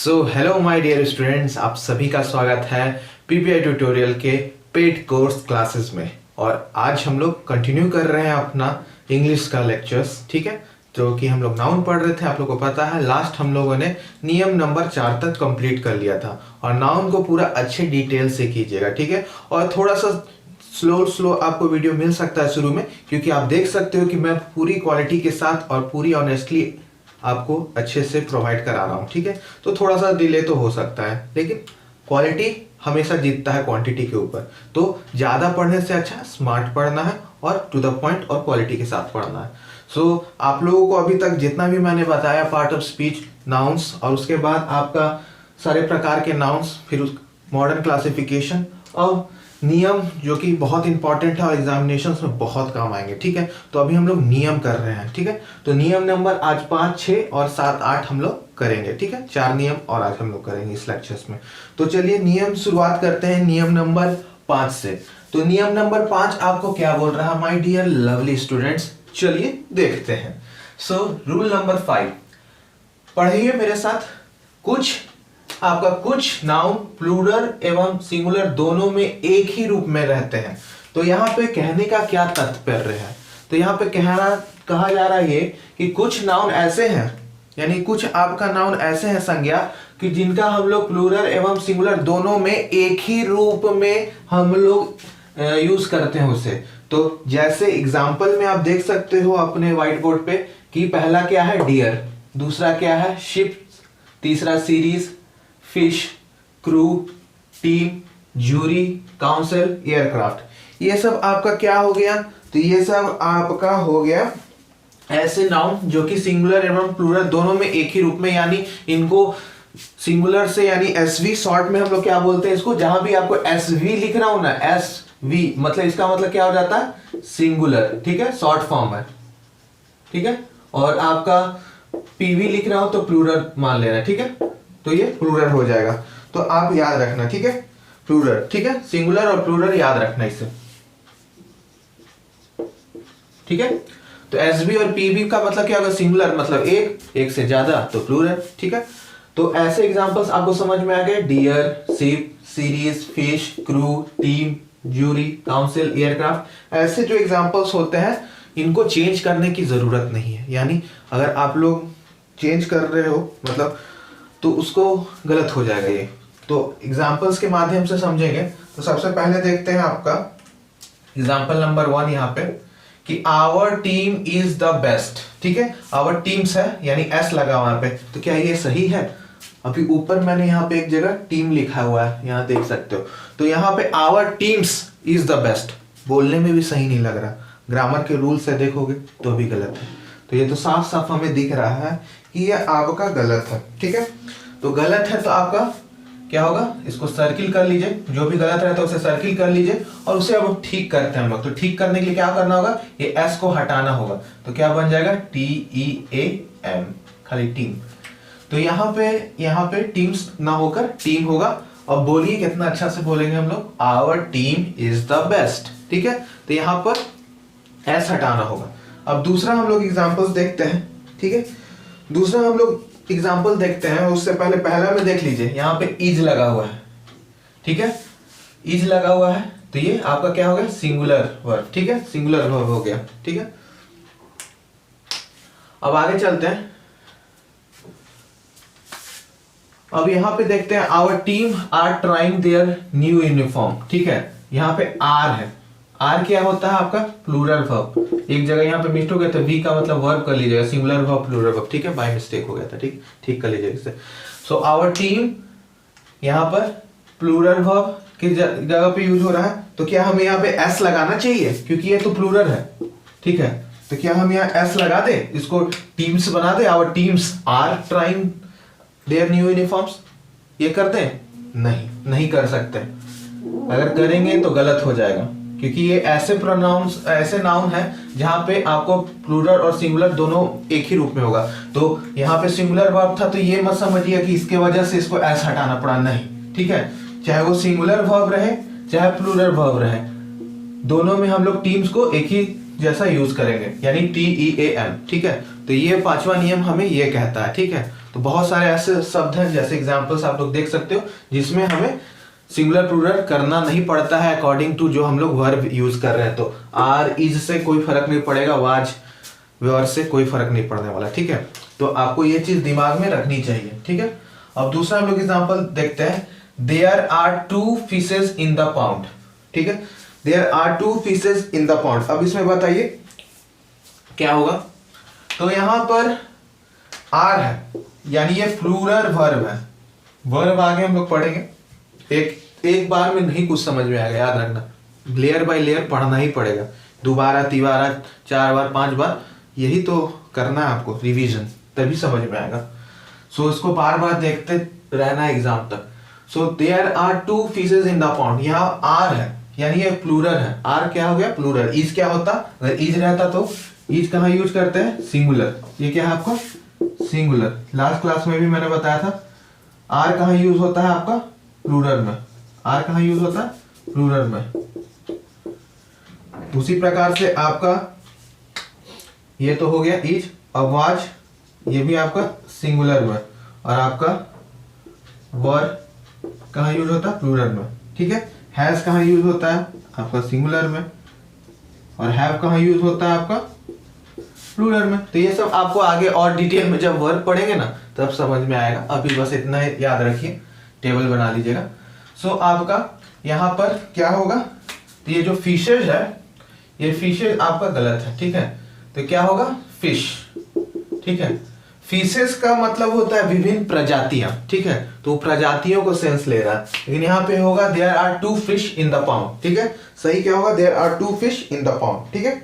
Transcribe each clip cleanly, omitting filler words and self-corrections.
Hello my dear students, आप सभी का स्वागत है पीपीआई ट्यूटोरियल के पेड कोर्स क्लासेस में। और आज हम लोग कंटिन्यू कर रहे हैं अपना इंग्लिश का लेक्चर्स, ठीक है। जो कि हम लोग नाउन पढ़ रहे थे, आप लोगों को पता है लास्ट हम लोगों ने नियम नंबर 4 तक कंप्लीट कर लिया था। और नाउन को पूरा अच्छे डिटेल से कीजिएगा, ठीक है। और थोड़ा सा स्लो आपको वीडियो मिल सकता है शुरू में, क्योंकि आप देख सकते हो कि मैं पूरी क्वालिटी के साथ और पूरी ऑनेस्टली आपको अच्छे से प्रोवाइड करा रहा हूँ, ठीक है। तो थोड़ा सा डिले तो हो सकता है, लेकिन क्वालिटी हमेशा जीतता है क्वांटिटी के ऊपर। तो ज़्यादा पढ़ने से अच्छा स्मार्ट पढ़ना है और टू द पॉइंट और क्वालिटी के साथ पढ़ना है। आप लोगों को अभी तक जितना भी मैंने बताया, पार्ट ऑफ स्पीच, नाउन्स, और उसके बाद आपका सारे प्रकार के नाउन्स, फिर उस मॉडर्न क्लासिफिकेशन और नियम, जो कि बहुत इंपॉर्टेंट है और एग्जामिनेशंस में बहुत काम आएंगे, ठीक है। तो अभी हम लोग नियम कर रहे हैं, ठीक है। तो नियम नंबर आज 5, 6 और 7, 8 हम लोग करेंगे, ठीक है। 4 नियम और आज हम लोग करेंगे इस लेक्चर्स में। तो चलिए नियम शुरुआत करते हैं नियम नंबर 5 से। तो नियम नंबर 5 आपको क्या बोल रहा है माय डियर लवली स्टूडेंट्स, चलिए देखते हैं। रूल नंबर 5 पढ़िए मेरे साथ। कुछ नाउन प्लूरल एवं सिंगुलर दोनों में एक ही रूप में रहते हैं। तो यहाँ पे कहने का क्या तात्पर्य है? तो यहाँ पे कहा जा रहा है ये कि कुछ नाउन ऐसे हैं, यानी कुछ आपका नाउन ऐसे हैं संज्ञा, कि जिनका हम लोग प्लूरल एवं सिंगुलर दोनों में एक ही रूप में हम लोग यूज करते हैं उसे। तो जैसे एग्जाम्पल में आप देख सकते हो अपने व्हाइट बोर्ड पे कि पहला क्या है डियर, दूसरा क्या है शिप, तीसरा series, fish, crew, team, jury, council, aircraft. ये सब आपका क्या हो गया? तो ये सब आपका हो गया ऐसे नाउन जो कि सिंगुलर एवं प्लूरल दोनों में एक ही रूप में, यानी इनको सिंगुलर से यानी एसवी शॉर्ट में हम लोग क्या बोलते हैं इसको, जहां भी आपको एसवी लिखना हो ना, एसवी मतलब इसका मतलब क्या हो जाता है सिंगुलर, ठीक है, शॉर्ट फॉर्म है, ठीक है। और आपका पीवी लिखना हो तो प्लूरल मान लेना, ठीक है। तो ये प्लूरल हो जाएगा। तो आप याद रखना, ठीक है, प्लूरल, ठीक है, सिंगुलर और प्लूरल याद रखना इसे, ठीक है। तो एसबी और पीबी का मतलब क्या होगा? सिंगुलर मतलब एक से ज्यादा, तो प्लूरल, ठीक है। तो ऐसे एग्जांपल्स आपको समझ में आ गए, deer, ship, series, fish, crew, team, jury, council, aircraft. ऐसे जो एग्जांपल्स होते हैं इनको चेंज करने की जरूरत नहीं है, यानी अगर आप लोग चेंज कर रहे हो मतलब तो उसको गलत हो जाएगा ये। तो एग्जांपल्स के माध्यम से समझेंगे। तो सबसे पहले देखते हैं आपका एग्जांपल नंबर 1 यहाँ पे कि our team is the best, ठीक है। आवर टीम्स है यानी एस लगा वहां पे, तो क्या ये सही है? अभी ऊपर मैंने यहाँ पे एक जगह टीम लिखा हुआ है, यहाँ देख सकते हो। तो यहाँ पे our teams is the best बोलने में भी सही नहीं लग रहा, ग्रामर के रूल से देखोगे तो भी गलत है। तो ये तो साफ साफ हमें दिख रहा है कि ये आपका गलत है, ठीक है। तो गलत है तो आपका क्या होगा? इसको सर्किल कर लीजिए, जो भी गलत रहता है उसे सर्किल कर लीजिए और उसे अब ठीक करते हैं हम लोग। तो ठीक करने के लिए क्या करना होगा? ये एस को हटाना होगा, तो क्या बन जाएगा? TEAM, खाली टीम। तो यहाँ पे टीम्स ना होकर टीम होगा। और बोलिए कितना अच्छा से बोलेंगे हम लोग, our team is the best, ठीक है। तो यहाँ पर एस हटाना होगा। अब दूसरा हम लोग एग्जाम्पल्स देखते हैं, ठीक है। दूसरा हम लोग एग्जाम्पल देखते हैं, उससे पहले पहला में देख लीजिए, यहाँ पे इज लगा हुआ है, ठीक है, इज लगा हुआ है। तो ये आपका क्या हो गया? सिंगुलर वर्ब, ठीक है, सिंगुलर वर्ब हो गया, ठीक है। अब आगे चलते हैं। अब यहाँ पे देखते हैं our team are trying their new uniform, ठीक है। यहाँ पे आर है, आर क्या होता है आपका? Plural verb. एक जगह यहाँ पे मिस्टेक हो गया, तो वी का मतलब वर्ब कर लीजिएगा, सिंगुलर वर्ब प्लूरल वर्ब, ठीक है, बाय मिस्टेक हो गया था, ठीक कर लीजिएगा इसे। सो आवर टीम यहाँ पर प्लूरल वर्ब की जगह पे यूज हो रहा है। तो क्या हमें यहाँ पे एस लगाना चाहिए, क्योंकि ये तो प्लूरल है, ठीक है। तो क्या हम यहाँ एस लगा दे, इसको टीम्स बना दे, our teams are trying their new uniforms, ये कर दें? नहीं कर सकते। अगर करेंगे तो गलत हो जाएगा, क्योंकि ये ऐसे नाउन है जहां पे आपको प्लूरल और सिंगुलर दोनों एक ही रूप में होगा। तो यहाँ पे सिंगुलर वर्ब था, तो ये मत समझिए कि इसके वजह से इसको एस हटाना पड़ा, नहीं, ठीक है। चाहे वो सिंगुलर वर्ब रहे चाहे प्लूरल वर्ब रहे, दोनों में हम लोग टीम्स को एक ही जैसा यूज करेंगे, यानी TEAM, ठीक है। तो ये 5वां नियम हमें ये कहता है, ठीक है। तो बहुत सारे ऐसे शब्द हैं, जैसे एग्जांपल्स आप लोग देख सकते हो, जिसमें हमें सिंगुलर प्लूरल करना नहीं पड़ता है अकॉर्डिंग टू जो हम लोग वर्ब यूज कर रहे हैं। तो आर इज से कोई फर्क नहीं पड़ेगा, वाज वर से कोई फर्क नहीं पड़ने वाला, ठीक है। तो आपको ये चीज दिमाग में रखनी चाहिए, ठीक है। अब दूसरा हम लोग एग्जांपल देखते हैं, there are 2 fishes in the pond, ठीक है। There are 2 fishes in the pond. अब इसमें बताइए क्या होगा। तो यहां पर आर है, यानी ये प्लूरल वर्ब है। वर्ब आगे हम लोग पढ़ेंगे, एक बार में नहीं कुछ समझ में आएगा, याद रखना, लेयर बाय लेयर पढ़ना ही पड़ेगा, दोबारा 3 बार 4 बार 5 बार, यही तो करना है आपको रिवीजन, तभी समझ में आएगा। सो इसको बार बार देखते रहना है एग्जाम तक। So there are 2 fishes in the pond, यहाँ आर है यानी ये प्लूरल है, आर क्या हो गया प्लूरल। इज क्या होता, अगर इज रहता तो इज कहाँ यूज करते हैं, सिंगुलर, ये क्या है आपका सिंगुलर। लास्ट क्लास में भी मैंने बताया था आर कहाँ यूज होता है आपका प्लूरल में, आर कहाँ यूज होता है प्लूरल में। उसी प्रकार से आपका ये तो हो गया इज, अब वाज ये भी आपका सिंगुलर में, और आपका वर कहाँ यूज होता है प्लूरल में, ठीक है। हैज कहाँ यूज होता है आपका सिंगुलर में, और हैव कहाँ यूज होता है आपका प्लूरल में। तो ये सब आपको आगे और डिटेल में जब वर्ब पढ़ेंगे ना तब समझ में आएगा, अभी बस इतना याद रखिए, टेबल बना लीजिएगा। सो आपका यहाँ पर क्या होगा, तो ये जो फिशेज है, ये फिशेज आपका गलत है, ठीक है। तो क्या होगा फिश, ठीक है। फिशेस का मतलब होता है विभिन्न प्रजातियां, ठीक है। तो प्रजातियों को सेंस ले रहा है, लेकिन यहाँ पे होगा there are 2 fish in the pond, ठीक है। सही क्या होगा, there are 2 fish in the pond, ठीक है।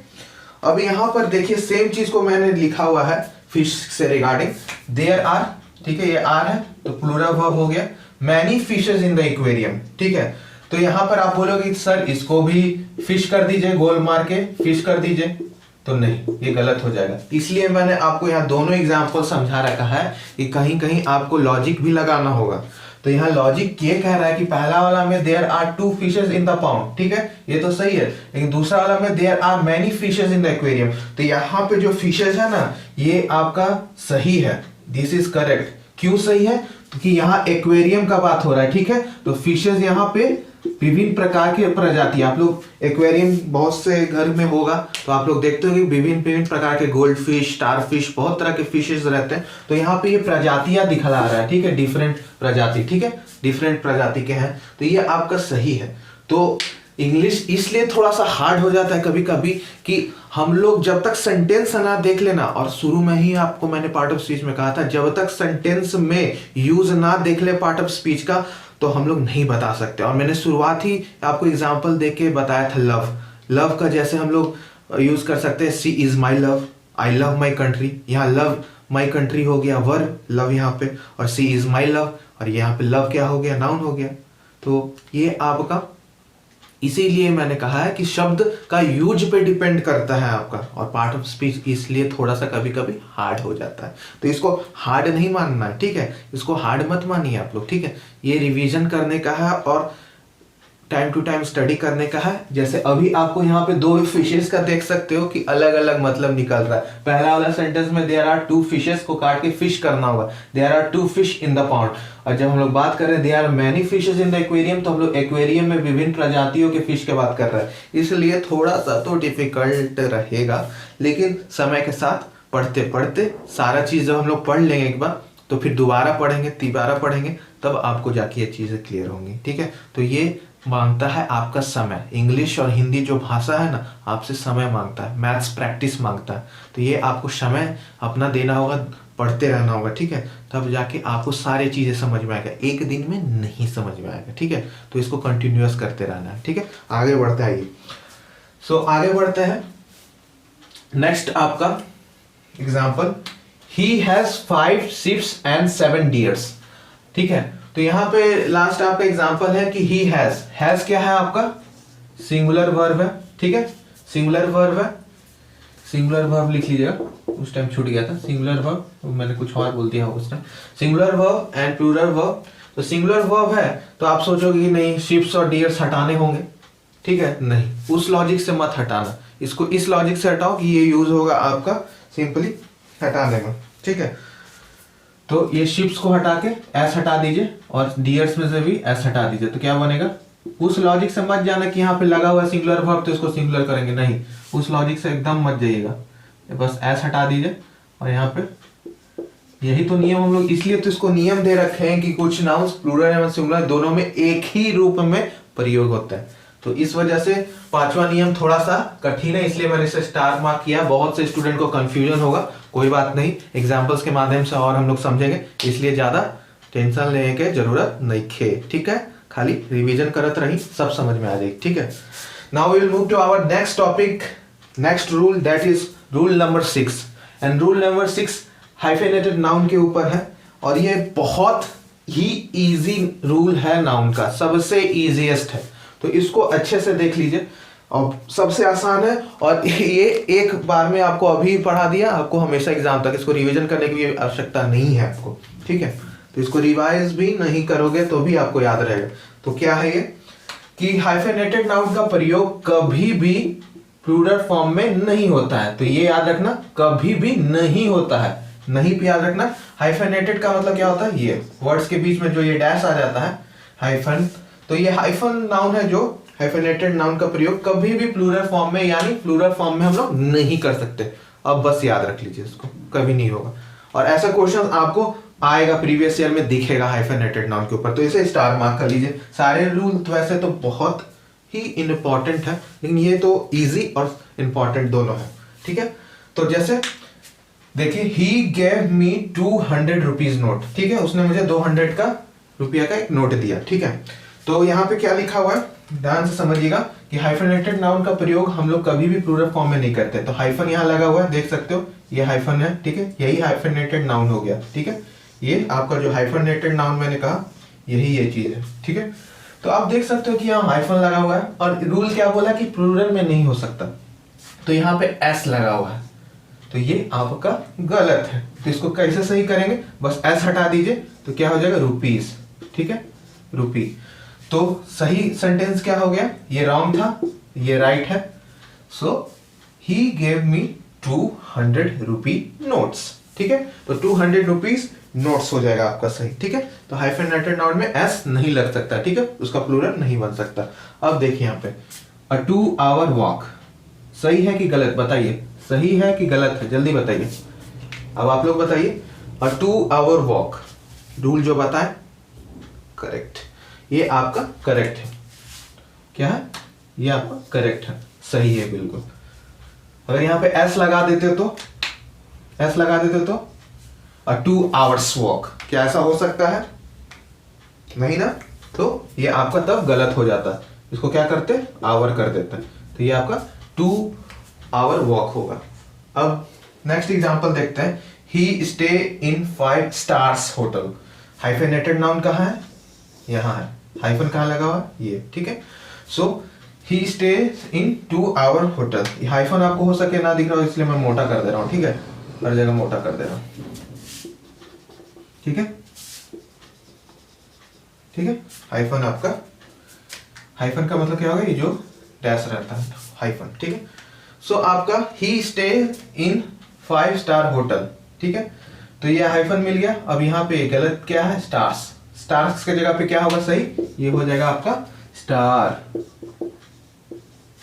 अब यहाँ पर देखिए सेम चीज को मैंने लिखा हुआ है फिश से रिगार्डिंग, देयर आर, ठीक है, ये आर है तो प्लूरल वर्ब हो गया, many fishes in the aquarium, ठीक है। तो यहाँ पर आप बोलोगे सर इसको भी फिश कर दीजिए, गोल मार के फिश कर दीजिए, तो नहीं, ये गलत हो जाएगा। इसलिए मैंने आपको यहाँ दोनों एग्जाम्पल समझा रखा है कि कहीं कहीं आपको लॉजिक भी लगाना होगा। तो यहाँ लॉजिक ये कह रहा है कि पहला वाला में there are 2 fishes in the pond, ठीक है, ये तो सही है, लेकिन दूसरा वाला में there are many fishes in the aquarium, तो यहाँ पे जो फिशेस है ना ये आपका सही है, दिस इज करेक्ट। क्यों सही है, क्योंकि यहाँ एक्वेरियम का बात हो रहा है, ठीक है। तो फिशेस यहाँ पे विभिन्न प्रकार के प्रजाति, आप लोग एक्वेरियम बहुत से घर में होगा तो आप लोग देखते हो कि विभिन्न प्रकार के गोल्ड फिश, स्टार फिश, बहुत तरह के फिशेस रहते हैं। तो यहाँ पे ये प्रजातियां दिखला रहा है, ठीक है, डिफरेंट प्रजाति, ठीक है, डिफरेंट प्रजाति के हैं, तो ये आपका सही है। तो इंग्लिश इसलिए थोड़ा सा हार्ड हो जाता है कभी कभी कि हम लोग जब तक सेंटेंस ना देख लेना, और शुरू में ही आपको मैंने पार्ट ऑफ स्पीच में कहा था जब तक सेंटेंस में यूज ना देख ले पार्ट ऑफ स्पीच का तो हम लोग नहीं बता सकते। और मैंने शुरुआत ही आपको एग्जांपल देके बताया था लव, लव का जैसे हम लोग यूज कर सकते हैं, she is my love, I love my country, यहाँ लव माई कंट्री हो गया वर्ब लव यहाँ पे, और सी इज माई लव, और यहाँ पे लव क्या हो गया नाउन हो गया। तो ये आपका, इसीलिए मैंने कहा है कि शब्द का यूज पे डिपेंड करता है आपका, और पार्ट ऑफ स्पीच इसलिए थोड़ा सा कभी कभी हार्ड हो जाता है। तो इसको हार्ड नहीं मानना है, ठीक है, इसको हार्ड मत मानिए आप लोग, ठीक है। ये रिवीजन करने का है और टाइम टू टाइम स्टडी करने का है। जैसे अभी आपको यहाँ पे 2 फिशेस का देख सकते हो कि अलग अलग मतलब निकल रहा है। पहला वाला सेंटेंस में देयर आर 2 फिशेस को काट के फिश करना होगा, there are 2 fish in the pond. और जब हम लोग बात कर रहे हैं there are many fishes in the aquarium, तो हम लोग एक्वेरियम में विभिन्न प्रजातियों के फिश की बात कर रहे हैं, इसलिए थोड़ा सा तो डिफिकल्ट रहेगा, लेकिन समय के साथ पढ़ते पढ़ते सारा चीज जब हम लोग पढ़ लेंगे एक बार तो फिर दोबारा पढ़ेंगे, तिबारा पढ़ेंगे, तब आपको जाके ये चीजें क्लियर होंगी, ठीक है। तो ये मांगता है आपका समय, इंग्लिश और हिंदी जो भाषा है ना आपसे समय मांगता है, मैथ्स प्रैक्टिस मांगता है, तो ये आपको समय अपना देना होगा, पढ़ते रहना होगा, ठीक है, तब जाके आपको सारी चीजें समझ में आएगा, एक दिन में नहीं समझ में आएगा, ठीक है। तो इसको कंटिन्यूअस करते रहना है, ठीक है। आगे बढ़ते हैं, सो आगे बढ़ते हैं। नेक्स्ट आपका example, he has 5 ships and 7 deers, ठीक है। तो यहाँ पे लास्ट आपका एग्जांपल है कि ही हैज क्या है आपका सिंगुलर वर्ब है, ठीक है, सिंगुलर वर्ब है, सिंगुलर वर्ब लिख लीजिएगा, उस टाइम छूट गया था सिंगुलर वर्ब, मैंने कुछ और बोल दिया उस time, singular verb and plural verb. तो सिंगुलर वर्ब है तो आप सोचोगे कि नहीं शिप्स और डियर्स हटाने होंगे, ठीक है, नहीं, उस लॉजिक से मत हटाना, इसको इस लॉजिक से हटाओ कि ये यूज होगा आपका सिंपली हटाने में, ठीक है। तो ये शिप्स को हटा के एस हटा दीजिए और डियर्स में से भी एस हटा दीजिए, तो क्या बनेगा? उस लॉजिक से मत जाना कि यहाँ पे लगा हुआ सिंगुलर वर्ब तो इसको सिंगुलर करेंगे, नहीं, उस लॉजिक से एकदम मत जाइएगा, बस एस हटा दीजिए और यहाँ पे यही तो नियम हम लोग, इसलिए तो इसको नियम दे रखे हैं कि कुछ नाउन्स प्लूरल एवं सिंगुलर दोनों में एक ही रूप में प्रयोग होता है। तो इस वजह से पांचवा नियम थोड़ा सा कठिन है, इसलिए मैंने इसे स्टार मार्क किया। बहुत से स्टूडेंट को कंफ्यूजन होगा, कोई बात नहीं, एग्जांपल्स के माध्यम से और हम लोग समझेंगे, इसलिए ज्यादा टेंशन लेने की जरूरत नहीं है, ठीक है? खाली रिवीजन करत रही, सब समझ में आ जाएगी, ठीक है? Now we will move to our next topic, next rule, that is rule number 6। And rule number 6 hyphenated noun के ऊपर है, और ये बहुत ही इजी रूल है नाउन का, सबसे इजीएस्ट है, तो इसको अच्छे से देख लीजिए। और सबसे आसान है, और ये एक बार में आपको अभी पढ़ा दिया, आपको हमेशा एग्जाम तक इसको रिवीजन करने की भी आवश्यकता नहीं है आपको, ठीक है? तो इसको रिवाइज भी नहीं करोगे तो भी आपको याद रहेगा। तो क्या है ये कि हाइफेनेटेड नाउन का प्रयोग कभी भी प्लूरल फॉर्म में नहीं होता है, तो ये याद रखना, कभी भी नहीं होता है, नहीं पे याद रखना। हाइफेनेटेड का मतलब क्या होता है? ये वर्ड्स के बीच में जो ये डैश आ जाता है हाइफन, तो ये हाइफन नाउन है, जो हाइफेनेटेड नाउन का प्रयोग कभी भी प्लूरल फॉर्म में, यानी प्लूरल फॉर्म में हम लोग नहीं कर सकते। अब बस याद रख लीजिए इसको, कभी नहीं होगा। और ऐसा क्वेश्चन आपको आएगा, प्रीवियस ईयर में दिखेगा हाइफेनेटेड नाउन के ऊपर, तो इसे स्टार मार्क कर लीजिए। सारे रूल तो वैसे तो बहुत ही इंपॉर्टेंट है, लेकिन ये तो इजी और इंपॉर्टेंट दोनों है, ठीक है? तो जैसे देखिए, he gave me 200 rupees note, ठीक है? उसने मुझे 200 का रुपया का एक नोट दिया, ठीक है? तो यहाँ पे क्या लिखा हुआ है, ध्यान से समझिएगा कि हाइफेनेटेड नाउन का प्रयोग हम लोग कभी भी प्लूरल फॉर्म में नहीं करते। तो हाइफन यहाँ लगा हुआ है, देख सकते हो, ये हाइफन है, ठीक है? यही हाइफेनेटेड नाउन हो गया, ठीक है? ये आपका जो हाइफेनेटेड नाउन मैंने कहा, यही ये चीज है, ठीक है? तो आप देख सकते हो कि यहाँ हाइफन लगा हुआ है, और रूल क्या बोला कि प्लूरल में नहीं हो सकता, तो यहाँ पे एस लगा हुआ है, तो ये आपका गलत है। तो इसको कैसे सही करेंगे? बस एस हटा दीजिए, तो क्या हो जाएगा? रुपीज, ठीक है? रुपी। तो सही सेंटेंस क्या हो गया? ये रॉन्ग था, ये राइट है। So he gave me 200 rupee notes, ठीक है? तो 200 रुपीज नोट्स हो जाएगा आपका सही, ठीक है? तो हाइफेनेटेड नाउन में एस नहीं लग सकता, ठीक है? उसका प्लूरल नहीं बन सकता। अब देखिए यहाँ पे अ 2 आवर वॉक, सही है कि गलत? बताइए, सही है कि गलत है? जल्दी बताइए। अब आप लोग बताइए। अ 2 आवर वॉक, रूल जो बताए, करेक्ट, ये आपका करेक्ट है। क्या है? ये आपका करेक्ट है, सही है बिल्कुल। अगर यहाँ पे एस लगा देते तो, एस लगा देते तो अ 2 आवर्स वॉक, क्या ऐसा हो सकता है? नहीं ना, तो ये आपका तब गलत हो जाता है। इसको क्या करते? आवर कर देते हैं, तो ये आपका 2 आवर वॉक होगा। अब नेक्स्ट एग्जांपल देखते हैं। He stay in 5 stars hotel, hyphenated noun कहाँ है? यहाँ है। हाइफन कहाँ लगा हुआ? ये, ठीक है? So he stay in 2 hour hotel, hyphen आपको हो सके ना दिख रहा हो, इसलिए मैं मोटा कर दे रहा हूँ, ठीक है? हर जगह मोटा कर दे रहा हूँ, ठीक है? ठीक है? हाइफन आपका, हाइफन का मतलब क्या होगा? ये जो डैश रहता है, हाइफन, ठीक है? सो आपका ही स्टे इन 5 स्टार होटल, ठीक है? तो ये हाइफन मिल गया। अब यहाँ पे गलत क्या है? स्टार्स, स्टार्स के जगह पे क्या होगा सही? ये हो जाएगा आपका स्टार,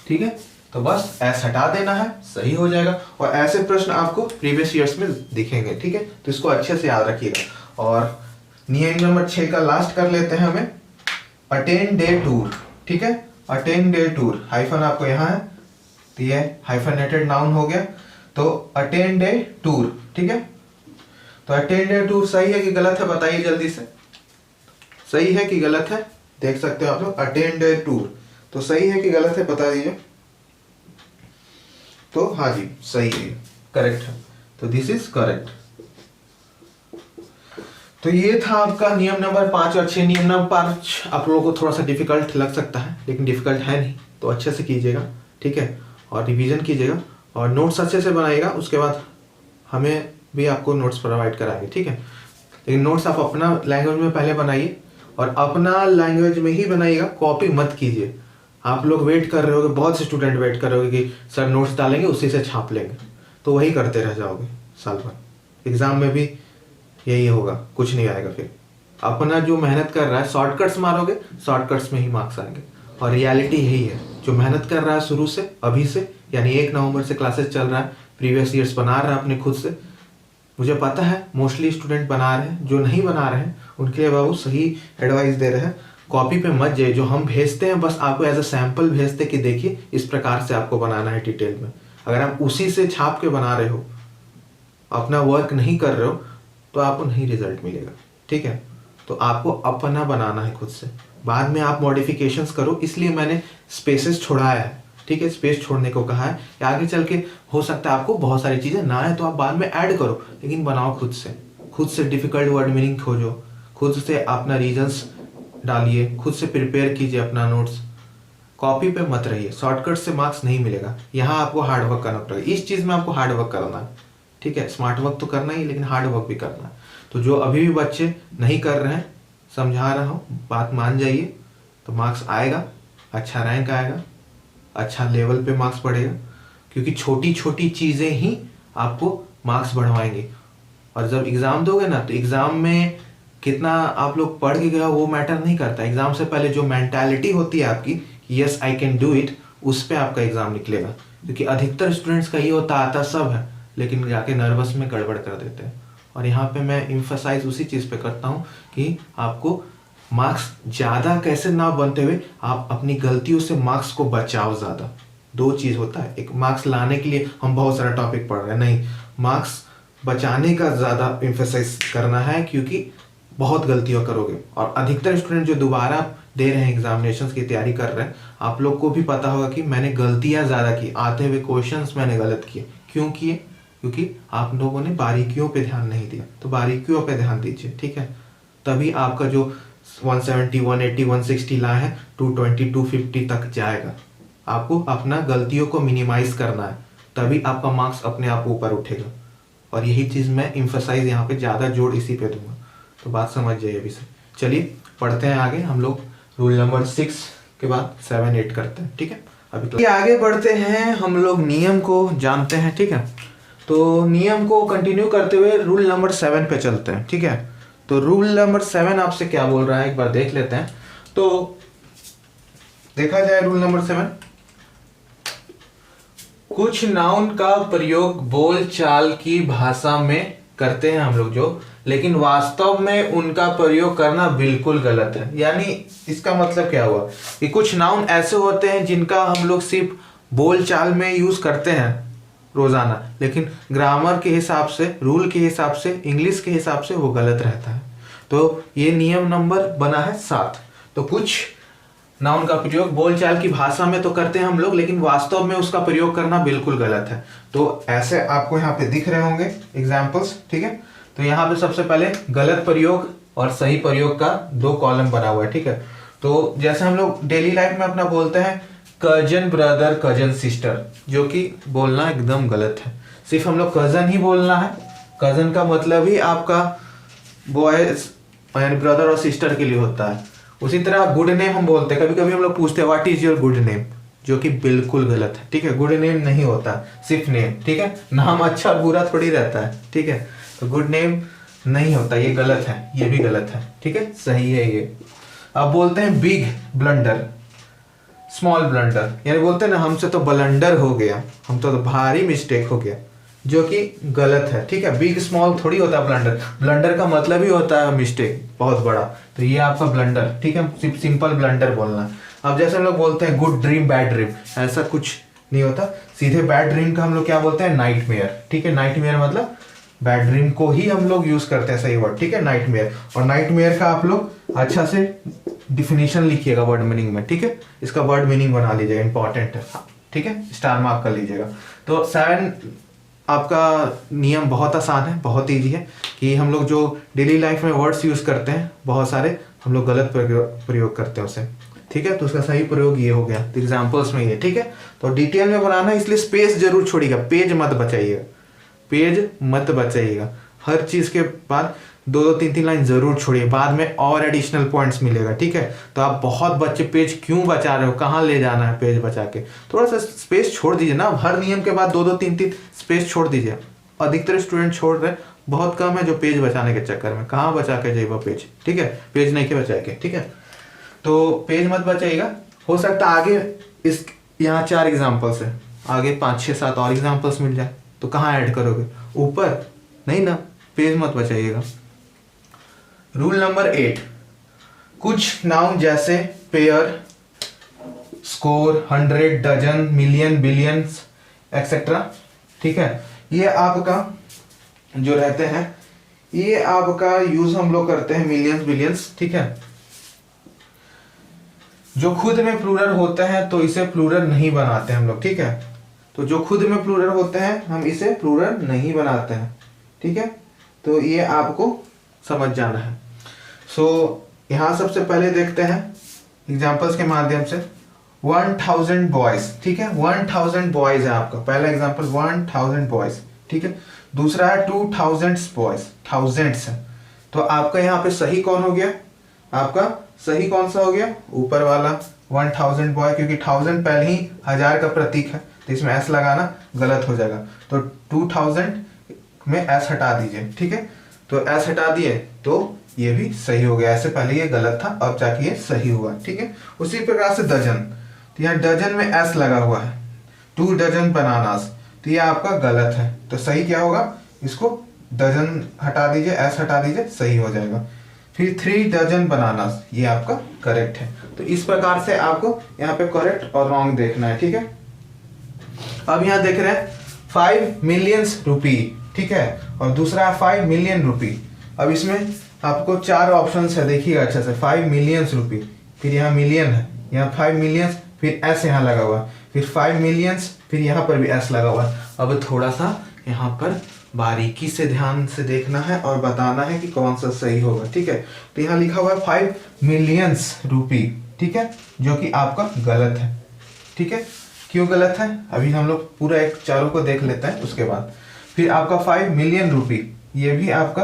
ठीक है? तो बस एस हटा देना है, सही हो जाएगा। और ऐसे प्रश्न आपको प्रीवियस ईयर्स में दिखेंगे, ठीक है? तो इसको अच्छे से याद रखिएगा। और नियम नंबर 6 का लास्ट कर लेते हैं हमें, अटेन डे टूर, ठीक है? अटेन डे टूर, हाइफन आपको यहाँ है, तो ये हाइफेनेटेड नाउन हो गया। तो अटेन डे टूर, ठीक है? तो अटेन डे टूर सही है कि गलत है? बताइए जल्दी से, सही है कि गलत है? देख सकते हो आप लोग, अटेन डे टूर, तो सही है कि गलत है? बता दीजिए। तो हाँ जी, सही है, करेक्ट है। तो दिस इज करेक्ट। तो ये था आपका नियम नंबर 5 और 6। नियम नंबर 5 आप लोगों को थोड़ा सा डिफिकल्ट लग सकता है, लेकिन डिफिकल्ट है नहीं, तो अच्छे से कीजिएगा, ठीक है? और रिवीजन कीजिएगा और नोट्स अच्छे से बनाइएगा। उसके बाद हमें भी आपको नोट्स प्रोवाइड कराएंगे, ठीक है? लेकिन नोट्स आप अपना लैंग्वेज में पहले बनाइए, और अपना लैंग्वेज में ही बनाइएगा, कॉपी मत कीजिए। आप लोग वेट कर रहे होगे, बहुत से स्टूडेंट वेट कर रहे होगे कि सर नोट्स डालेंगे उसी से छाप लेंगे, तो वही करते रह जाओगे साल भर। एग्जाम में भी यही होगा, कुछ नहीं आएगा। फिर अपना जो मेहनत कर रहा है, शॉर्टकट्स मारोगे, शॉर्टकट्स में ही मार्क्स आएंगे। और रियलिटी यही है, जो मेहनत कर रहा है शुरू से, अभी से, यानी 1 नवंबर से क्लासेस चल रहा है, प्रीवियस ईयर्स बना रहा है अपने खुद से, मुझे पता है मोस्टली स्टूडेंट बना रहे हैं। जो नहीं बना रहे हैं उनके लिए बाबू सही एडवाइस दे रहे हैं, कॉपी पे मत जाइए। जो हम भेजते हैं बस आपको एज अ सैम्पल भेजते कि देखिए इस प्रकार से आपको बनाना है डिटेल में। अगर आप उसी से छाप के बना रहे हो, अपना वर्क नहीं कर रहे हो, तो आपको नहीं रिजल्ट मिलेगा। ठीक है, तो आपको अपना बनाना है खुद से, बाद में आप मॉडिफिकेशंस करो। इसलिए मैंने स्पेसेस छोड़ाया है। ठीक है, स्पेस छोड़ने को कहा है कि आगे चल के हो सकता है आपको बहुत सारी चीज़ें ना है तो आप बाद में ऐड करो, लेकिन बनाओ खुद से। खुद से डिफिकल्ट वर्ड मीनिंग खोजो, खुद से अपना रीजंस डालिए, खुद से प्रिपेयर कीजिए अपना नोट्स। कॉपी पे मत रहिए, शॉर्टकट से मार्क्स नहीं मिलेगा। यहाँ आपको हार्ड वर्क करना पड़ेगा, इस चीज़ में आपको हार्ड वर्क करना है। ठीक है, स्मार्ट वर्क तो करना ही, लेकिन हार्ड वर्क भी करना है। तो जो अभी भी बच्चे नहीं कर रहे हैं, समझा रहा हूँ, बात मान जाइए, तो मार्क्स आएगा, अच्छा रैंक आएगा, अच्छा लेवल पे मार्क्स बढ़ेगा। क्योंकि छोटी छोटी चीज़ें ही आपको मार्क्स बढ़वाएंगे। और जब एग्ज़ाम दोगे ना, तो एग्ज़ाम में कितना आप लोग पढ़ के गए वो मैटर नहीं करता। एग्ज़ाम से पहले जो मेंटालिटी होती है आपकी, yes I can do it, उस पर आपका एग्ज़ाम निकलेगा। क्योंकि अधिकतर स्टूडेंट्स का ये होता, आता सब है, लेकिन जाके नर्वस में गड़बड़ कर देते हैं। और यहाँ पे मैं इम्फसाइज उसी चीज़ पे करता हूँ कि आपको मार्क्स ज़्यादा कैसे ना बनते हुए आप अपनी गलतियों से मार्क्स को बचाओ ज़्यादा। 2 चीज़ होता है, एक मार्क्स लाने के लिए हम बहुत सारा टॉपिक पढ़ रहे हैं, नहीं, मार्क्स बचाने का ज़्यादा इम्फसाइज करना है, क्योंकि बहुत गलतियाँ करोगे। और अधिकतर स्टूडेंट जो दोबारा दे रहे हैं, एग्जामिनेशंस की तैयारी कर रहे हैं, आप लोग को भी पता होगा कि मैंने गलतियाँ ज़्यादा की, आते हुए क्वेश्चंस मैंने गलत किए। क्यों किए? क्योंकि आप लोगों ने बारीकियों पे ध्यान नहीं दिया। तो बारीकियों पे ध्यान दीजिए, ठीक है, तभी आपका जो 170, 180, 160 ला है 220, 250 तक जाएगा। आपको अपना गलतियों को मिनिमाइज करना है, तभी आपका मार्क्स अपने आप ऊपर उठेगा। और यही चीज़ मैं इम्फसाइज यहाँ पे ज़्यादा जोड़ इसी पे दूंगा। तो बात समझ जाइए अभी से। चलिए पढ़ते हैं आगे, हम लोग रूल नंबर 6 के बाद 7, 8 करते हैं। ठीक है, अभी आगे बढ़ते हैं, हम लोग नियम को जानते हैं। ठीक है, तो नियम को कंटिन्यू करते हुए रूल नंबर 7 पे चलते हैं। ठीक है, तो रूल नंबर 7 आपसे क्या बोल रहा है, एक बार देख लेते हैं। तो देखा जाए रूल नंबर 7, कुछ नाउन का प्रयोग बोल चाल की भाषा में करते हैं हम लोग जो, लेकिन वास्तव में उनका प्रयोग करना बिल्कुल गलत है। यानी इसका मतलब क्या हुआ कि कुछ नाउन ऐसे होते हैं जिनका हम लोग सिर्फ बोल चाल में यूज करते हैं रोजाना, लेकिन ग्रामर के हिसाब से, रूल के हिसाब से, इंग्लिश के हिसाब से वो गलत रहता है। तो ये नियम नंबर बना है 7। तो कुछ नाउन का प्रयोग बोलचाल की भाषा में तो करते हैं हम लोग, लेकिन वास्तव में उसका प्रयोग करना बिल्कुल गलत है। तो ऐसे आपको यहाँ पे दिख रहे होंगे एग्जाम्पल्स। ठीक है, तो यहाँ पे सबसे पहले गलत प्रयोग और सही प्रयोग का 2 कॉलम बना हुआ है। ठीक है, तो जैसे हम लोग डेली लाइफ में अपना बोलते हैं कजन ब्रदर, कजन सिस्टर, जो कि बोलना एकदम गलत है। सिर्फ हम लोग कजन ही बोलना है। कजन का मतलब ही आपका बॉयज यानी ब्रदर और सिस्टर के लिए होता है। उसी तरह गुड नेम हम बोलते हैं, कभी कभी हम लोग पूछते हैं what is your good name, जो कि बिल्कुल गलत है। ठीक है, गुड नेम नहीं होता, सिर्फ नेम। ठीक है, नाम अच्छा और बुरा थोड़ी रहता है। ठीक है, तो गुड नेम नहीं होता, ये गलत है, ये भी गलत है। ठीक है, सही है ये। अब बोलते हैं बिग ब्लंडर, स्मॉल ब्लंडर, यानी बोलते हैं ना हमसे तो ब्लंडर हो गया, हम तो भारी मिस्टेक हो गया, जो कि गलत है। ठीक है, बिग स्मॉल थोड़ी होता है ब्लंडर। ब्लंडर का मतलब ही होता है मिस्टेक, बहुत बड़ा। तो ये आपका ब्लंडर। ठीक है, सिर्फ सिंपल ब्लंडर बोलना। अब जैसे हम लोग बोलते हैं गुड ड्रीम, बैड ड्रीम, ऐसा कुछ नहीं होता। सीधे बैड ड्रीम का हम लोग क्या बोलते हैं, नाइटमेयर। ठीक है, नाइटमेयर मतलब बैड ड्रीम को ही हम लोग यूज करते हैं, सही वर्ड। ठीक है, नाइटमेयर। और नाइटमेयर का आप लोग अच्छा से डिफिनीशन लिखिएगा वर्ड मीनिंग में। ठीक है, इसका वर्ड मीनिंग बना लीजिएगा, इंपॉर्टेंट है। ठीक है, स्टार मार्क कर लीजिएगा। तो 7 आपका नियम बहुत आसान है, बहुत ईजी है कि हम लोग जो डेली लाइफ में वर्ड्स यूज करते हैं बहुत सारे, हम लोग गलत प्रयोग करते हैं उसे। ठीक है, तो उसका सही प्रयोग ये हो गया, तो एग्जाम्पल्स में ये। ठीक है, तो डिटेल में बनाना, इसलिए स्पेस जरूर छोड़िएगा, पेज मत बचाइएगा, पेज मत बचाइएगा। हर चीज के बाद 2-2, 3-3 लाइन जरूर छोड़िए, बाद में और एडिशनल पॉइंट्स मिलेगा। ठीक है, तो आप बहुत बच्चे पेज क्यों बचा रहे हो, कहाँ ले जाना है पेज बचा के, थोड़ा सा स्पेस छोड़ दीजिए ना। हर नियम के बाद 2-2, 3-3 स्पेस छोड़ दीजिए। अधिकतर स्टूडेंट छोड़ रहे, बहुत कम है जो पेज बचाने के चक्कर में, कहाँ बचा के जाइए पेज, ठीक है, पेज नहीं के बचा के, ठीक है। तो पेज मत बचाइएगा, हो सकता आगे इस यहाँ 4 एग्जाम्पल्स है, आगे 5 6 7 और एग्जाम्पल्स मिल जाए, तो कहाँ ऐड करोगे, ऊपर नहीं ना, पेज मत बचाइएगा। रूल नंबर 8, कुछ नाउन जैसे pair, score, 100, dozen, million, billions etcetera, ठीक है, ये आपका जो रहते हैं, ये आपका यूज हम लोग करते हैं मिलियंस बिलियंस, ठीक है। जो खुद में प्लूरल होते हैं तो इसे प्लूरल नहीं बनाते हम लोग, ठीक है। तो जो खुद में प्लूरल होते हैं हम इसे प्लूरल नहीं बनाते हैं, ठीक है। तो ये आपको समझ जाना है। सो यहाँ सबसे पहले देखते हैं एग्जाम्पल्स के माध्यम से। 1000 बॉयज, ठीक है, 1000 बॉयज है आपका पहला एग्जाम्पल, 1000 बॉयज, ठीक है। दूसरा है 2000 बॉयज, थाउजेंड्स है। तो आपका यहाँ पे सही कौन हो गया, आपका सही कौन सा हो गया, ऊपर वाला 1000 बॉय, क्योंकि 1000 पहले ही 1000 का प्रतीक है, तो इसमें एस लगाना गलत हो जाएगा। तो 2000 में एस हटा दीजिए, ठीक है। तो एस हटा दिए तो ये भी सही हो गया, ऐसे पहले ये गलत था, अब जाके ये सही हुआ, ठीक है। उसी प्रकार से डजन, तो यहाँ डजन में एस लगा हुआ है, 2 डजन बनानास, तो ये आपका गलत है। तो सही क्या होगा, इसको डजन हटा दीजिए, एस हटा दीजिए, सही हो जाएगा। फिर 3 डजन बनानास, ये आपका करेक्ट है। तो इस प्रकार से आपको यहाँ पे करेक्ट और रॉन्ग देखना है, ठीक है। अब यहाँ देख रहे हैं 5 मिलियंस रुपी, ठीक है, और दूसरा 5 मिलियन रुपी। अब इसमें आपको 4 ऑप्शंस है, देखिएगा अच्छे से। 5 मिलियंस रुपी, फिर यहाँ मिलियन है, यहाँ 5 मिलियंस, फिर एस यहाँ लगा हुआ, फिर 5 मिलियंस, फिर यहाँ पर भी एस लगा हुआ। अब थोड़ा सा यहाँ पर बारीकी से ध्यान से देखना है और बताना है कि कौन सा सही होगा, ठीक है। तो यहाँ लिखा हुआ है 5 मिलियंस रुपी, ठीक है, जो कि आपका गलत है, ठीक है। क्यों गलत है, अभी हम लोग पूरा एक चारों को देख लेते हैं उसके बाद। फिर आपका 5 मिलियन रुपी, ये भी आपका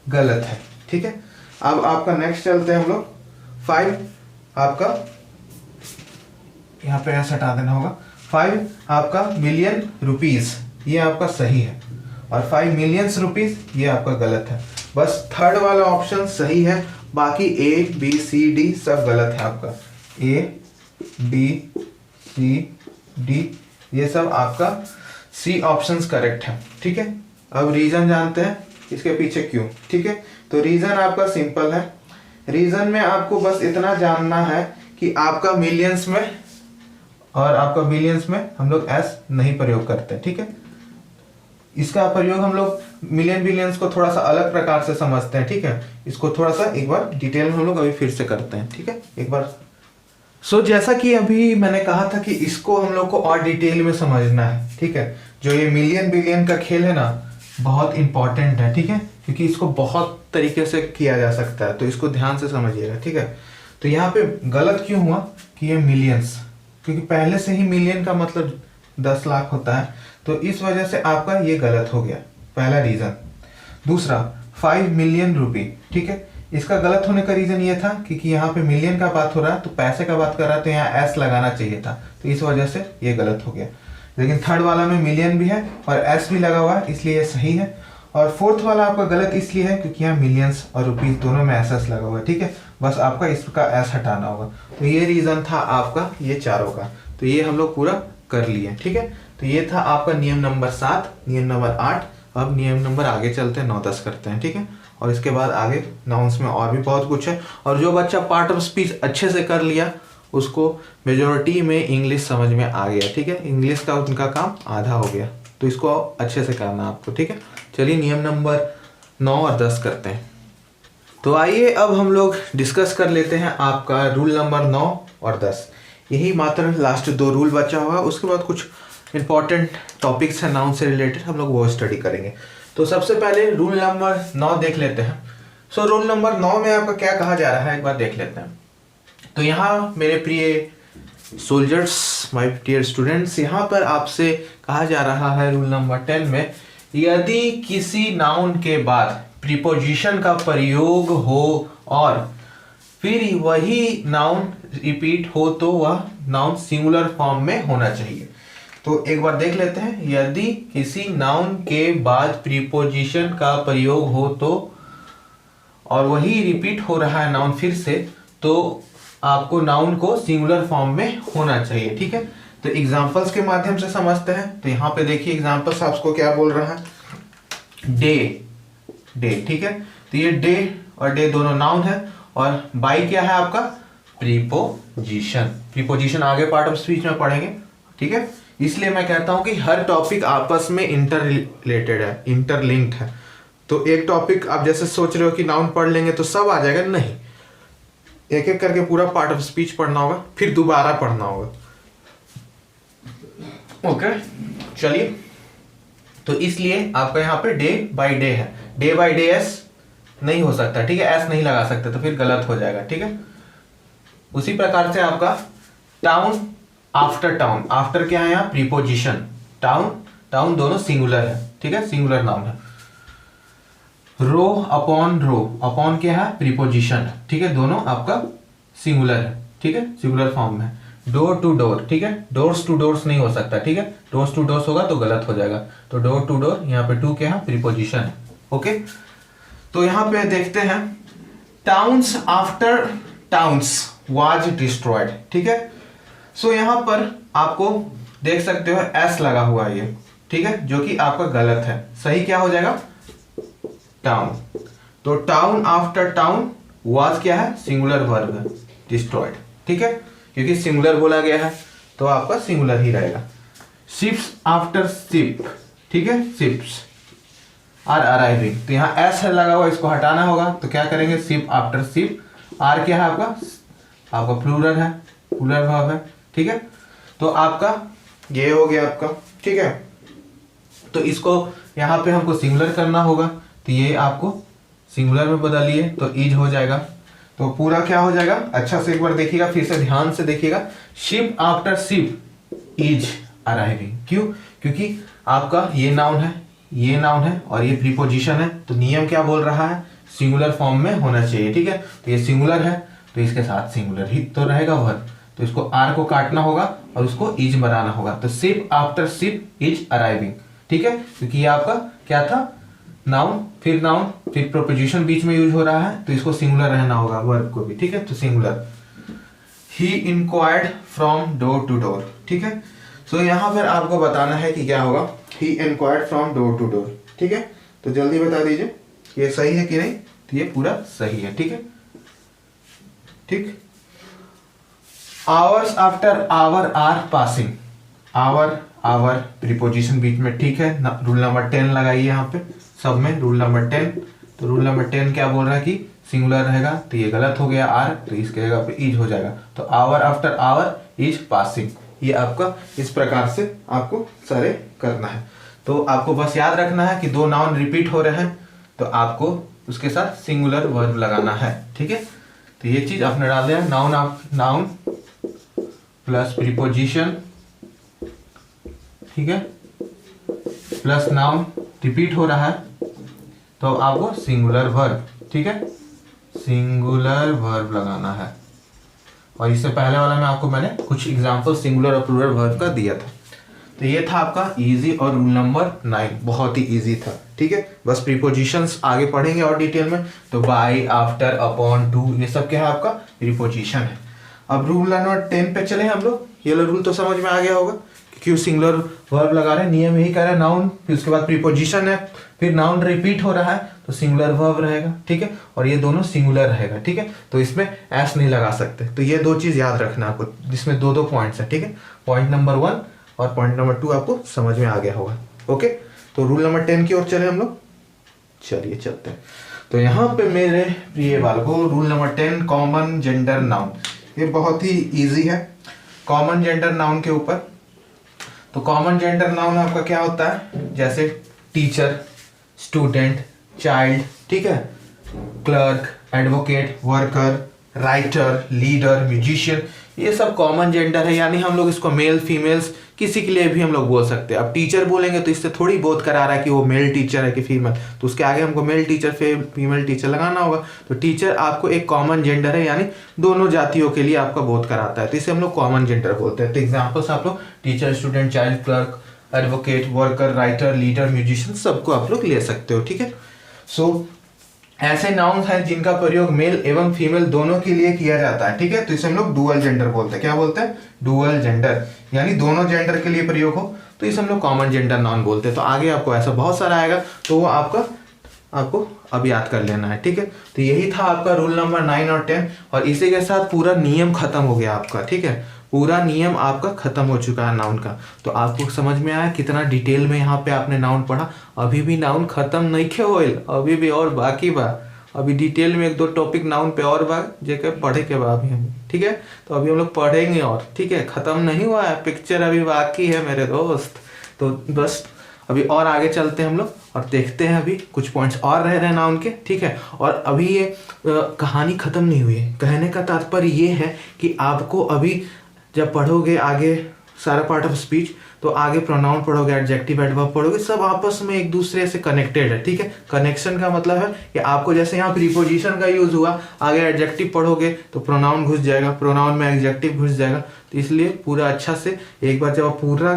गलत है, ठीक है। अब आपका नेक्स्ट चलते हैं हम लोग। 5 आपका यहाँ पे ऐसा हटा देना होगा, 5 आपका मिलियन रुपीस, ये आपका सही है, और 5 मिलियंस रुपीस ये आपका गलत है। बस थर्ड वाला ऑप्शन सही है, बाकी ए बी सी डी सब गलत है आपका। ए बी सी डी ये सब आपका सी ऑप्शंस करेक्ट है, ठीक है। अब रीजन जानते हैं इसके पीछे क्यों, ठीक है। तो रीजन आपका सिंपल है, रीजन में आपको बस इतना जानना है कि आपका मिलियंस में और आपका बिलियंस में हम लोग एस नहीं प्रयोग करते, ठीक है। इसका प्रयोग हम लोग मिलियन बिलियंस को थोड़ा सा अलग प्रकार से समझते हैं, ठीक है। इसको थोड़ा सा एक बार डिटेल में हम लोग अभी फिर से करते हैं, ठीक है, एक बार। जैसा कि अभी मैंने कहा था कि इसको हम लोग को और डिटेल में समझना है, ठीक है। जो ये मिलियन बिलियन का खेल है ना, बहुत इंपॉर्टेंट है, ठीक है, क्योंकि इसको बहुत तरीके से किया जा सकता है, तो इसको ध्यान से समझिएगा, ठीक है। तो यहाँ पे गलत क्यों हुआ कि ये मिलियंस, क्योंकि पहले से ही मिलियन का मतलब 10 लाख होता है, तो इस वजह से आपका ये गलत हो गया, पहला रीजन। दूसरा 5 मिलियन रुपी, ठीक है, इसका गलत होने का रीजन ये था क्योंकि यहाँ पे मिलियन का बात हो रहा है, तो पैसे का बात कर रहा है, तो यहाँ एस लगाना चाहिए था, तो इस वजह से ये गलत हो गया। लेकिन थर्ड वाला में मिलियन भी है और एस भी लगा हुआ है, इसलिए ये सही है। और फोर्थ वाला आपका गलत इसलिए है क्योंकि यहाँ मिलियंस और रुपीज दोनों में एस लगा हुआ है, ठीक है। बस आपका इसका एस हटाना होगा। तो ये रीजन था आपका ये चारों का, तो ये हम लोग पूरा कर लिए, ठीक है। तो ये था आपका नियम नंबर 7, नियम नंबर 8। अब नियम नंबर आगे चलते हैं, 9 10 करते हैं, ठीक है। और इसके बाद आगे नाउंस में और भी बहुत कुछ है, और जो बच्चा पार्ट ऑफ स्पीच अच्छे से कर लिया उसको मेजोरिटी में इंग्लिश समझ में आ गया, ठीक है। इंग्लिश का उनका काम आधा हो गया, तो इसको अच्छे से करना आपको, ठीक है। चलिए नियम नंबर 9 और 10 करते हैं। तो आइए अब हम लोग डिस्कस कर लेते हैं आपका रूल नंबर 9 और 10। यही मात्र लास्ट 2 रूल बचा हुआ, उसके बाद कुछ इंपॉर्टेंट टॉपिक्स हैं नाउन से रिलेटेड, हम लोग वो स्टडी करेंगे। तो सबसे पहले रूल नंबर 9 देख लेते हैं। रूल नंबर 9 में आपका क्या कहा जा रहा है एक बार देख लेते हैं। तो यहाँ मेरे प्रिय सोल्जर्स, माय डियर स्टूडेंट्स, यहाँ पर आपसे कहा जा रहा है रूल नंबर 10 में, यदि किसी नाउन के बाद प्रीपोजिशन का प्रयोग हो और फिर वही नाउन रिपीट हो तो वह नाउन सिंगुलर फॉर्म में होना चाहिए। तो एक बार देख लेते हैं, यदि किसी नाउन के बाद प्रीपोजिशन का प्रयोग हो तो, और वही रिपीट हो रहा है नाउन फिर से, तो आपको नाउन को सिंगुलर फॉर्म में होना चाहिए। ठीक है, तो एग्जांपल्स के माध्यम से समझते हैं। तो यहाँ पे देखिए एग्जांपल्स आपको क्या बोल रहा है, डे, डे। ठीक है, तो ये डे और डे दोनों नाउन है, और बाई क्या है आपका, प्रीपोजिशन। प्रीपोजिशन आगे पार्ट ऑफ स्पीच में पढ़ेंगे। ठीक है, इसलिए मैं कहता हूं कि हर टॉपिक आपस में इंटर रिलेटेड है, इंटरलिंक्ड है। तो एक टॉपिक आप जैसे सोच रहे हो कि नाउन पढ़ लेंगे तो सब आ जाएगा, नहीं, एक एक करके पूरा पार्ट ऑफ स्पीच पढ़ना होगा, फिर दोबारा पढ़ना होगा। ओके, चलिए, तो इसलिए आपका यहाँ पे डे बाय डे है, डे बाय डे एस नहीं हो सकता। ठीक है, एस नहीं लगा सकते तो फिर गलत हो जाएगा। ठीक है, उसी प्रकार से आपका टाउन आफ्टर, टाउन आफ्टर क्या है यहाँ, प्रीपोजिशन। टाउन, टाउन दोनों सिंगुलर है। ठीक है, सिंगुलर नाउन है। रो अपॉन, रो अपॉन क्या है, प्रीपोजिशन। ठीक है, दोनों आपका सिंगुलर है। ठीक है, सिंगुलर फॉर्म में। डोर टू डोर, ठीक है, डोर्स टू डोर्स नहीं हो सकता। ठीक है, डोर्स टू डोर्स होगा तो गलत हो जाएगा। तो डोर टू डोर, यहाँ पे टू क्या है, प्रीपोजिशन है। ओके, तो यहाँ पे देखते हैं, towns after towns was destroyed. ठीक है, सो यहाँ पर आपको देख सकते हो एस लगा हुआ है ये। ठीक है, जो कि आपका गलत है। सही क्या हो जाएगा, टाउन। तो टाउन आफ्टर टाउन वाज क्या है, सिंगुलर वर्ब है, डिस्ट्रॉयड। ठीक है, क्योंकि सिंगुलर बोला गया है तो आपका सिंगुलर ही रहेगा। शिप्स आफ्टर शिप, ठीक है, शिप्स आर अराइविंग। तो यहाँ एस है लगा हुआ, इसको हटाना होगा। तो क्या करेंगे, शिप आफ्टर शिप। आर क्या है आपका प्लूरल है, प्लूरल वर्ब है। ठीक है, तो आपका ये हो गया आपका। ठीक है, तो इसको यहाँ पे हमको सिंगुलर करना होगा, तो ये आपको सिंगुलर में बदलिए तो इज हो जाएगा। तो पूरा क्या हो जाएगा, अच्छा से एक बार देखिएगा, फिर से ध्यान से देखिएगा। Ship after ship is arriving. क्यों, क्योंकि आपका ये नाउन है, ये नाउन है और ये प्रीपोजिशन है। तो नियम क्या बोल रहा है, सिंगुलर फॉर्म में होना चाहिए। ठीक है, तो ये सिंगुलर है तो इसके साथ सिंगुलर ही तो रहेगा वर्ब। तो इसको आर को काटना होगा और उसको इज बनाना होगा। तो ship after ship is arriving. ठीक है, क्योंकि ये आपका क्या था, नाउन, फिर प्रीपोजिशन बीच में यूज हो रहा है, तो इसको सिंगुलर रहना होगा वर्ब को भी। ठीक है, तो singular. He inquired from door to door. ठीक है, सो यहाँ पर आपको बताना है कि क्या होगा, he inquired from door to door. ठीक है, तो जल्दी बता दीजिए ये सही है कि नहीं। तो ये पूरा सही है। ठीक है, ठीक। Hours after hour are passing, hour, hour preposition बीच में। ठीक है, रूल नंबर 10 लगाइए यहाँ पे सब में, रूल नंबर 10। तो रूल नंबर 10 क्या बोल रहा है कि सिंगुलर रहेगा, तो ये गलत हो गया आर, तो इसके जगह पे इज हो जाएगा। तो hour after our is passing. ये आपका इस प्रकार से आपको सारे करना है। तो आपको बस याद रखना है कि दो नाउन रिपीट हो रहे हैं तो आपको उसके साथ सिंगुलर वर्ब लगाना है। ठीक है, तो ये चीज आपने डाल दिया, नाउन नाउन प्लस प्रीपोजिशन, ठीक है, प्लस नाउन रिपीट हो रहा है तो आपको सिंगुलर वर्ब, ठीक है, सिंगुलर वर्ब लगाना है। और इससे पहले वाला में आपको मैंने कुछ एग्जांपल सिंगुलर और प्लूरल वर्ब का दिया था। तो ये था आपका इजी और रूल नंबर 9, बहुत ही इजी था। ठीक है, बस प्रीपोजिशंस आगे पढ़ेंगे और डिटेल में। तो बाय, आफ्टर, अपॉन, टू, ये सब क्या है आपका प्रीपोजिशन है। अब रूल नंबर 10 पे चले हम लोग। ये रूल तो समझ में आ गया होगा, क्यों सिंगुलर वर्ब लगा रहे हैं, नियम यही कह रहा है, नाउन फिर उसके बाद प्रीपोजिशन है, फिर नाउन रिपीट हो रहा है तो सिंगुलर वर्ब रहेगा। ठीक है, और ये दोनों सिंगुलर रहेगा। ठीक है, तो इसमें एस नहीं लगा सकते। तो ये दो चीज याद रखना आपको, जिसमें दो पॉइंट्स है। ठीक है, पॉइंट नंबर 1 और पॉइंट नंबर 2 आपको समझ में आ गया होगा। ओके, तो रूल नंबर 10 की ओर चले हम लोग, चलिए चलते हैं। तो यहाँ पे मेरे प्रिय बालकों, rule number 10 common gender noun, ये बहुत ही ईजी है कॉमन जेंडर नाउन के ऊपर। तो कॉमन जेंडर नाउन आपका क्या होता है, जैसे टीचर, स्टूडेंट, चाइल्ड, ठीक है, clerk, advocate, worker, writer, leader, musician, ये सब कॉमन जेंडर है, यानी हम लोग इसको मेल फीमेल्स किसी के लिए भी हम लोग बोल सकते हैं। अब टीचर बोलेंगे तो इससे थोड़ी बहुत करा रहा है कि वो मेल टीचर है कि फीमेल, तो उसके आगे हमको मेल टीचर फीमेल टीचर लगाना होगा। तो टीचर आपको एक कॉमन जेंडर है, यानी दोनों जातियों के लिए आपका बोध कराता है, तो इसे हम लोग कॉमन जेंडर बोलते हैं। तो एग्जाम्पल्स आप लोग teacher, student, child, clerk, advocate, worker, writer, leader, musician सबको आप लोग ले सकते हो, ठीक है। सो ऐसे नाउन हैं जिनका प्रयोग मेल एवं फीमेल दोनों के लिए किया जाता है, ठीक है। तो इसे हम लोग डुअल जेंडर बोलते हैं। क्या बोलते हैं? डुअल जेंडर, यानी दोनों जेंडर के लिए प्रयोग हो, तो इसे हम लोग कॉमन जेंडर नाउन बोलते हैं। तो आगे आपको ऐसा बहुत सारा आएगा, तो वो आपको अब याद कर लेना है, ठीक है। तो यही था आपका रूल नंबर 9 और 10, और इसी के साथ पूरा नियम खत्म हो गया आपका, ठीक है। पूरा नियम आपका खत्म हो चुका है नाउन का। तो आपको समझ में आया कितना डिटेल में यहाँ पे आपने नाउन पढ़ा। अभी भी नाउन खत्म नहीं खे होइल, अभी भी और बाकी बा। अभी डिटेल में 1-2 टॉपिक नाउन पे और बा जेकर पढ़े के बाद भी हम, ठीक है। तो अभी हम लोग पढ़ेंगे और, ठीक है। खत्म नहीं हुआ है, पिक्चर अभी बाकी है मेरे दोस्त। तो बस अभी और आगे चलते हैं हम लोग और देखते हैं अभी कुछ पॉइंट्स और रह रहे हैं नाउन के, ठीक है। और अभी ये कहानी खत्म नहीं हुई है। कहने का तात्पर्य ये है कि आपको अभी जब पढ़ोगे आगे सारा पार्ट ऑफ स्पीच, तो आगे प्रोनाउन पढ़ोगे, एडजेक्टिव, एडवर्ब पढ़ोगे, सब आपस में एक दूसरे से कनेक्टेड है, ठीक है। कनेक्शन का मतलब है कि आपको जैसे यहाँ प्रीपोजिशन का यूज हुआ, आगे एडजेक्टिव पढ़ोगे तो प्रोनाउन घुस जाएगा, प्रोनाउन में एडजेक्टिव घुस जाएगा। तो इसलिए पूरा अच्छा से एक बार जब आप पूरा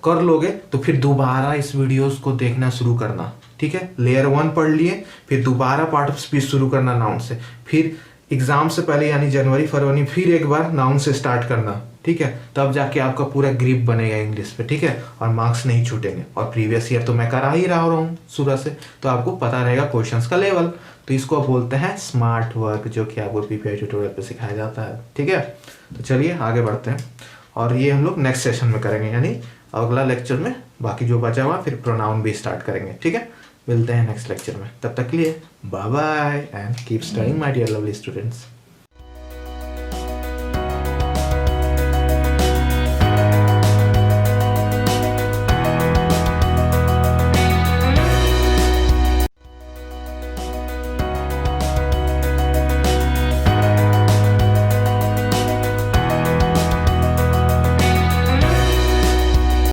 कर लोगे तो फिर दोबारा इस वीडियोस को देखना शुरू करना, ठीक है। लेयर 1 पढ़ लिए, फिर दोबारा पार्ट ऑफ स्पीच शुरू करना नाउन से, फिर एग्जाम से पहले यानी जनवरी फरवरी फिर एक बार नाउन से स्टार्ट करना, ठीक है। तब जाके आपका पूरा ग्रिप बनेगा इंग्लिश पे, ठीक है, और मार्क्स नहीं छूटेंगे। और प्रीवियस ईयर तो मैं करा ही रहा हूँ शुरू से, तो आपको पता रहेगा क्वेश्चंस का लेवल। तो इसको बोलते हैं स्मार्ट वर्क, जो कि आपको पीपीआई ट्यूटोरियल पे सिखाया जाता है, ठीक है। तो चलिए आगे बढ़ते हैं, और ये हम लोग नेक्स्ट सेशन में करेंगे, यानी अगला लेक्चर में बाकी जो बचा हुआ फिर प्रोनाउन भी स्टार्ट करेंगे, ठीक है। मिलते हैं नेक्स्ट लेक्चर में, तब तक के लिए bye bye and keep studying my dear lovely students.